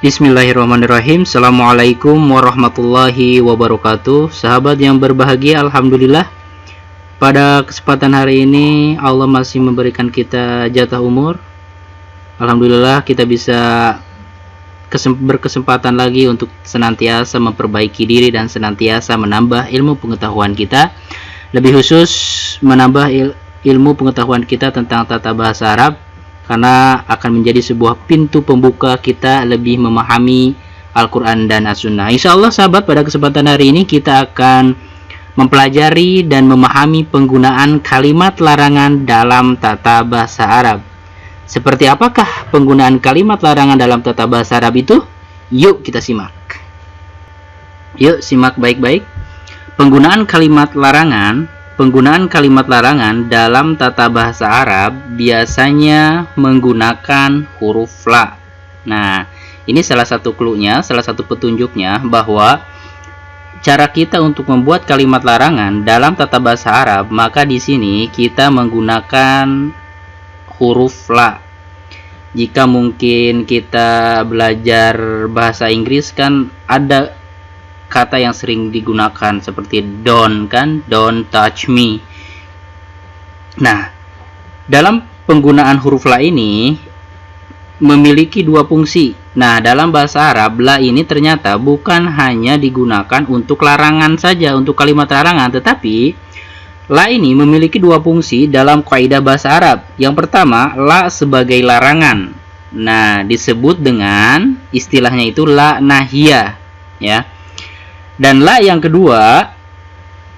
Bismillahirrahmanirrahim. Assalamualaikum warahmatullahi wabarakatuh. Sahabat yang berbahagia, alhamdulillah pada kesempatan hari ini Allah masih memberikan kita jatah umur. Alhamdulillah kita bisa berkesempatan lagi untuk senantiasa memperbaiki diri dan senantiasa menambah ilmu pengetahuan kita, lebih khusus menambah ilmu pengetahuan kita tentang tata bahasa Arab, karena akan menjadi sebuah pintu pembuka kita lebih memahami Al-Quran dan As-Sunnah. Insya Allah sahabat, pada kesempatan hari ini kita akan mempelajari dan memahami penggunaan kalimat larangan dalam tata bahasa Arab. Seperti apakah penggunaan kalimat larangan dalam tata bahasa Arab itu? Yuk kita simak. Yuk simak baik-baik. Penggunaan kalimat larangan dalam tata bahasa Arab biasanya menggunakan huruf la. Nah, ini salah satu clue-nya, salah satu petunjuknya bahwa cara kita untuk membuat kalimat larangan dalam tata bahasa Arab, maka di sini kita menggunakan huruf la. Jika mungkin kita belajar bahasa Inggris kan ada kata yang sering digunakan seperti don't, kan, don't touch me. Nah, dalam penggunaan huruf la ini memiliki dua fungsi. Nah, dalam bahasa Arab la ini ternyata bukan hanya digunakan untuk larangan saja, untuk kalimat larangan, tetapi la ini memiliki dua fungsi dalam kaidah bahasa Arab. Yang pertama, la sebagai larangan. Nah, disebut dengan istilahnya itu la nahiyah, ya. Dan la yang kedua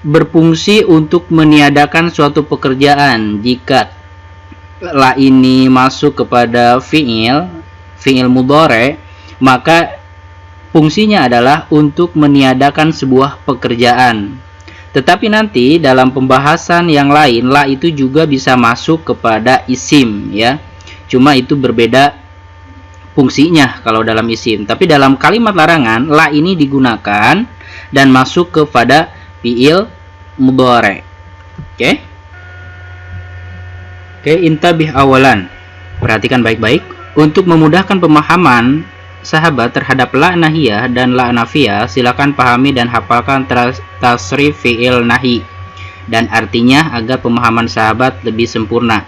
berfungsi untuk meniadakan suatu pekerjaan. Jika la ini masuk kepada fi'il mudhari, maka fungsinya adalah untuk meniadakan sebuah pekerjaan. Tetapi nanti dalam pembahasan yang lain, la itu juga bisa masuk kepada isim, ya. Cuma itu berbeda fungsinya kalau dalam isim. Tapi dalam kalimat larangan, la ini digunakan dan masuk kepada fi'il mudhari. Oke, intabih awalan. Perhatikan baik-baik. Untuk memudahkan pemahaman sahabat terhadap la nahiyah dan la nafiyah, silakan pahami dan hafalkan tasrif fi'il nahi dan artinya agar pemahaman sahabat lebih sempurna.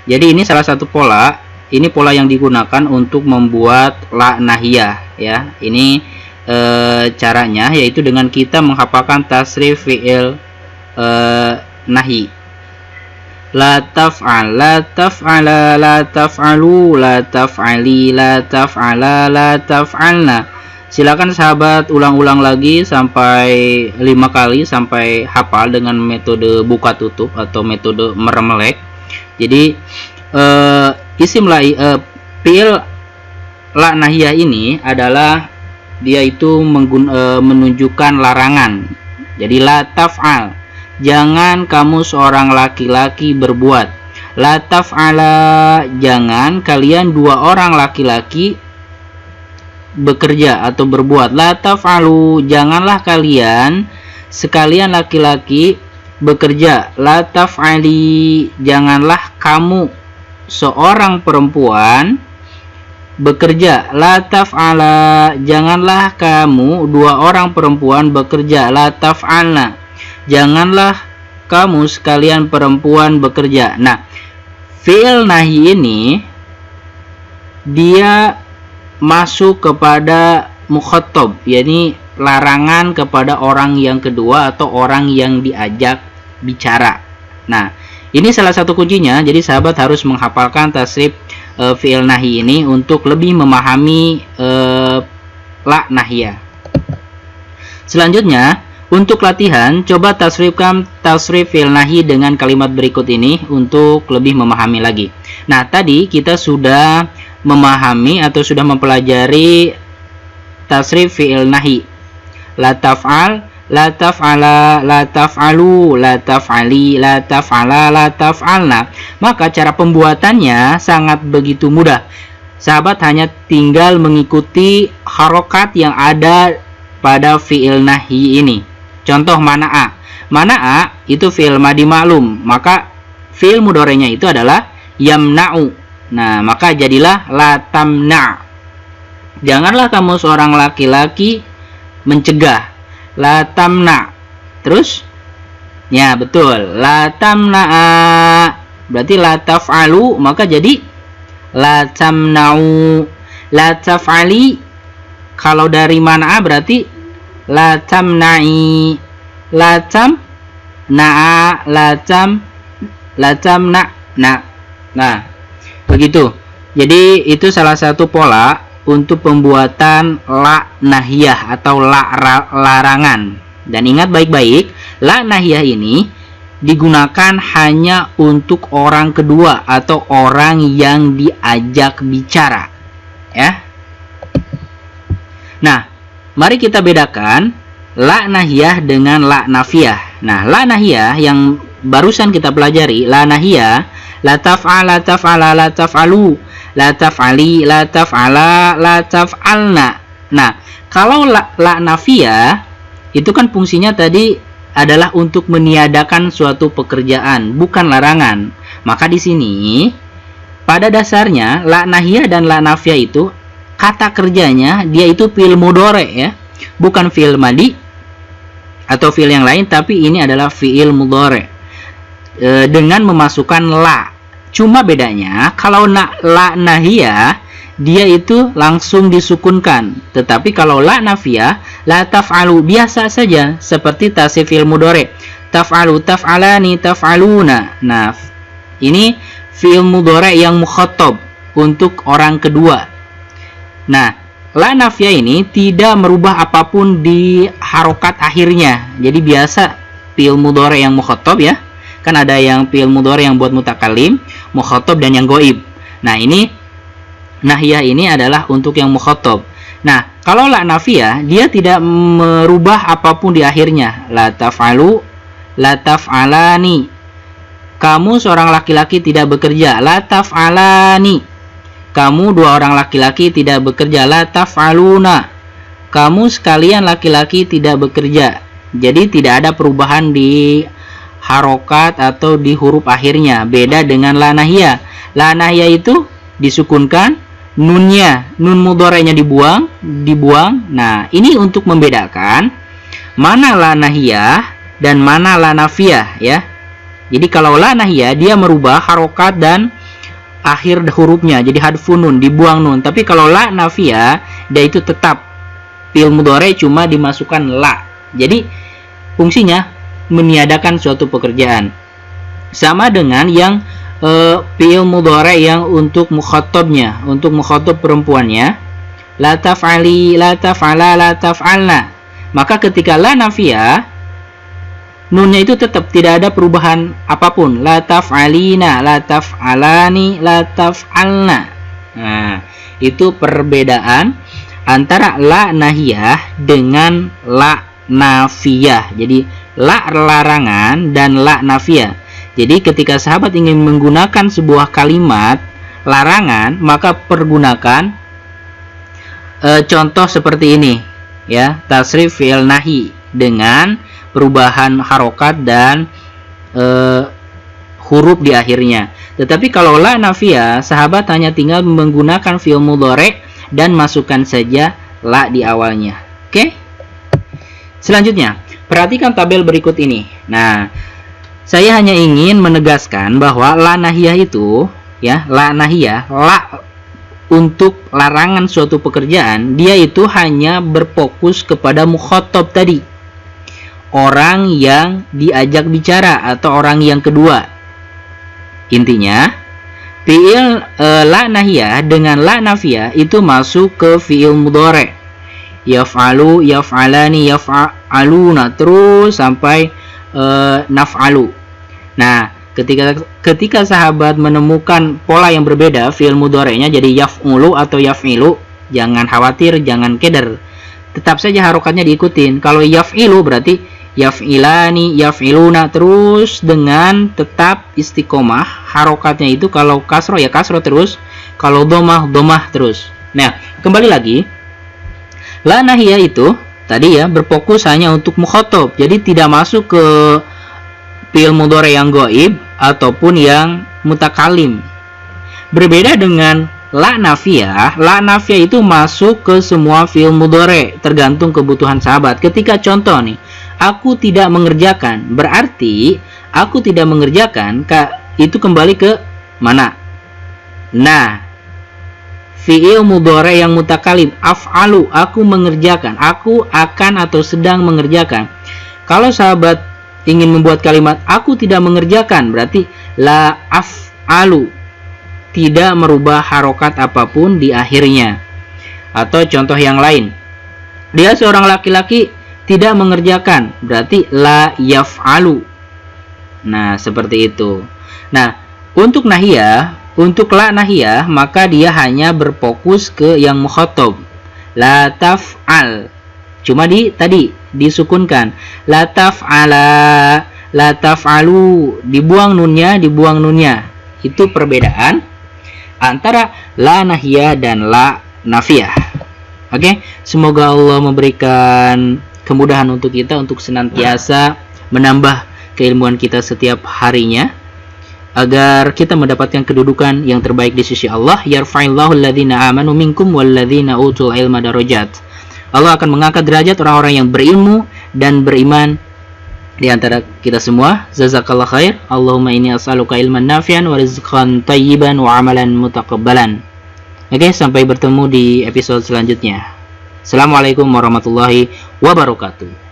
Jadi ini salah satu pola. Ini pola yang digunakan untuk membuat la nahiyah, ya. Ini caranya yaitu dengan kita menghafalkan tasrif fi'il nahi. La taf'al, la taf'ala, la taf'alu, la taf'ali, la taf'ala, la taf'alna. Silakan sahabat ulang-ulang lagi sampai 5 kali sampai hafal dengan metode buka tutup atau metode meremelek. Jadi isim la fi'il la nahiyah ini adalah dia itu menunjukkan larangan. Jadi la taf'al, jangan kamu seorang laki-laki berbuat. La taf'ala, jangan kalian dua orang laki-laki bekerja atau berbuat. La taf'alu, janganlah kalian sekalian laki-laki bekerja. La taf'ali, janganlah kamu seorang perempuan bekerja. La taf'ala, janganlah kamu dua orang perempuan bekerja. La taf'alna, janganlah kamu sekalian perempuan bekerja. Nah, fi'il nahi ini dia masuk kepada mukhatab, yakni larangan kepada orang yang kedua atau orang yang diajak bicara. Nah, ini salah satu kuncinya. Jadi sahabat harus menghafalkan tasrif fi'il nahi ini untuk lebih memahami la nahiyah. Selanjutnya, untuk latihan, coba tasrifkan tasrif fi'il nahi dengan kalimat berikut ini untuk lebih memahami lagi. Nah, tadi kita sudah memahami atau sudah mempelajari tasrif fi'il nahi. La taf'al, la taf'ala, la taf'alu, la taf'ali, la taf'ala, la taf'alna. Maka cara pembuatannya sangat begitu mudah. Sahabat hanya tinggal mengikuti harokat yang ada pada fi'il nahi ini. Contoh mana'a. Mana'a itu fi'il madi maklum, maka fi'il mudhari'nya itu adalah yamna'u. Nah, maka jadilah la tamna'. Janganlah kamu seorang laki-laki mencegah. La tamna. Terus? Ya, betul. La tamna'a. Berarti la taf'alu, maka jadi la tamna'u. La taf'ali, kalau dari mana'a berarti la tamna'i. La tamna'a, la tamna'. Nah, begitu. Jadi itu salah satu pola untuk pembuatan la nahiyah atau la larangan. Dan ingat baik-baik, la nahiyah ini digunakan hanya untuk orang kedua atau orang yang diajak bicara. Ya. Nah, mari kita bedakan la nahiyah dengan la nafiyah. Nah, la nahiyah yang barusan kita pelajari, la nahiyah, la taf'ala, taf'ala, la taf'alu, la taf'ali, la taf'ala, la taf'alna. Nah, kalau la nafiyah itu kan fungsinya tadi adalah untuk meniadakan suatu pekerjaan, bukan larangan. Maka di sini pada dasarnya la nahiyah dan la nafiyah itu kata kerjanya dia itu fi'il mudhari ya, bukan fi'il madi atau fi'il yang lain, tapi ini adalah fi'il mudhari dengan memasukkan la. Cuma bedanya kalau la nahiyah dia itu langsung disukunkan, tetapi kalau la nafiyah, la taf'alu, biasa saja seperti tasrif fi'il mudhari. Taf'alu, taf'alani, taf'aluna. Nah, ini fi'il mudhari yang mukhatab untuk orang kedua. Nah, la nafiyah ini tidak merubah apapun di harokat akhirnya. Jadi biasa fi'il mudhari yang mukhatab ya. Kan ada yang fi'il mudhari yang buat mutakallim, mukhatab dan yang goib. Nah, ini nahiyah ini adalah untuk yang mukhatab. Nah, kalau la nafiyah dia tidak merubah apapun di akhirnya. La taf'alu, la taf'alani. Kamu seorang laki-laki tidak bekerja. La taf'alani. Kamu dua orang laki-laki tidak bekerja. La taf'aluna. Kamu sekalian laki-laki tidak bekerja. Jadi tidak ada perubahan di harokat atau di huruf akhirnya. Beda dengan la nahiyah. La nahiyah itu disukunkan, nunnya, nun mudhari'nya dibuang. Nah, ini untuk membedakan mana la nahiyah dan mana la nafiyah ya. Jadi kalau la nahiyah dia merubah harokat dan akhir hurufnya, jadi hadfun nun, dibuang nun. Tapi kalau la nafiyah dia itu tetap fi'il mudhari cuma dimasukkan la. Jadi fungsinya meniadakan suatu pekerjaan. Sama dengan yang fi'il mudhari yang untuk mukhatabnya, untuk mukhatab perempuannya, la taf'ali, la taf'ala, la taf'alna. Maka ketika la nafiyah, nunnya itu tetap tidak ada perubahan apapun. La taf'alina, la taf'alani, la taf'alna. Nah, itu perbedaan antara la nahiyah dengan la nafiyah. Jadi la larangan dan la nafiyah. Jadi ketika sahabat ingin menggunakan sebuah kalimat larangan, maka pergunakan contoh seperti ini ya, tasrif fi'il nahi dengan perubahan harokat dan huruf di akhirnya. Tetapi kalau la nafiyah, sahabat hanya tinggal menggunakan fi'il mudhari dan masukkan saja la di awalnya. Oke? Selanjutnya, perhatikan tabel berikut ini. Nah, saya hanya ingin menegaskan bahwa la nahiyah itu ya, la nahiyah, la untuk larangan suatu pekerjaan, dia itu hanya berfokus kepada mukhatab tadi. Orang yang diajak bicara atau orang yang kedua. Intinya, fi'il la nahiyah dengan la nafiyah itu masuk ke fi'il mudhari. Yaf'alu, yaf'alani, yaf'aluna, terus sampai naf'alu. Nah, ketika sahabat menemukan pola yang berbeda fi'il mudhari'nya jadi yaf'ulu atau yaf'ilu, jangan khawatir, jangan keder. Tetap saja harokatnya diikutin. Kalau yaf'ilu berarti yaf'ilani, yaf'iluna, terus dengan tetap istiqomah. Harokatnya itu kalau kasroh ya kasroh terus, kalau domah, domah terus. Nah, kembali lagi, la nahiyah itu tadi ya berfokus hanya untuk mukhatab, jadi tidak masuk ke fi'il mudhari yang gaib ataupun yang mutakallim. Berbeda dengan La nafiyah itu masuk ke semua fi'il mudhari, tergantung kebutuhan sahabat. Ketika contoh nih, aku tidak mengerjakan, berarti aku tidak mengerjakan itu kembali ke mana? Nah, fi'il mudhari yang mutakalim, af'alu, aku mengerjakan, aku akan atau sedang mengerjakan. Kalau sahabat ingin membuat kalimat aku tidak mengerjakan, berarti la af'alu, tidak merubah harokat apapun di akhirnya. Atau contoh yang lain, dia seorang laki-laki tidak mengerjakan, berarti la yaf'alu. Nah, seperti itu. Nah, untuk nahiyah, untuk la nahiyah, maka dia hanya berfokus ke yang mukhatab. La taf'al. Cuma tadi disukunkan. La taf'ala, la taf'alu, dibuang nunnya. Itu perbedaan antara la nahiyah dan la nafiyah. Oke, semoga Allah memberikan kemudahan untuk kita untuk senantiasa menambah keilmuan kita setiap harinya, agar kita mendapatkan kedudukan yang terbaik di sisi Allah. Yarfa'illahu alladhina amanu minkum walladhina utul ilma darajat. Allah akan mengangkat derajat orang-orang yang berilmu dan beriman di antara kita semua. Jazakallah khair. Allahumma inni as'aluka ilman nafi'an wa rizqan tayyiban wa amalan mutaqabbalan. Oke, sampai bertemu di episode selanjutnya. Assalamualaikum warahmatullahi wabarakatuh.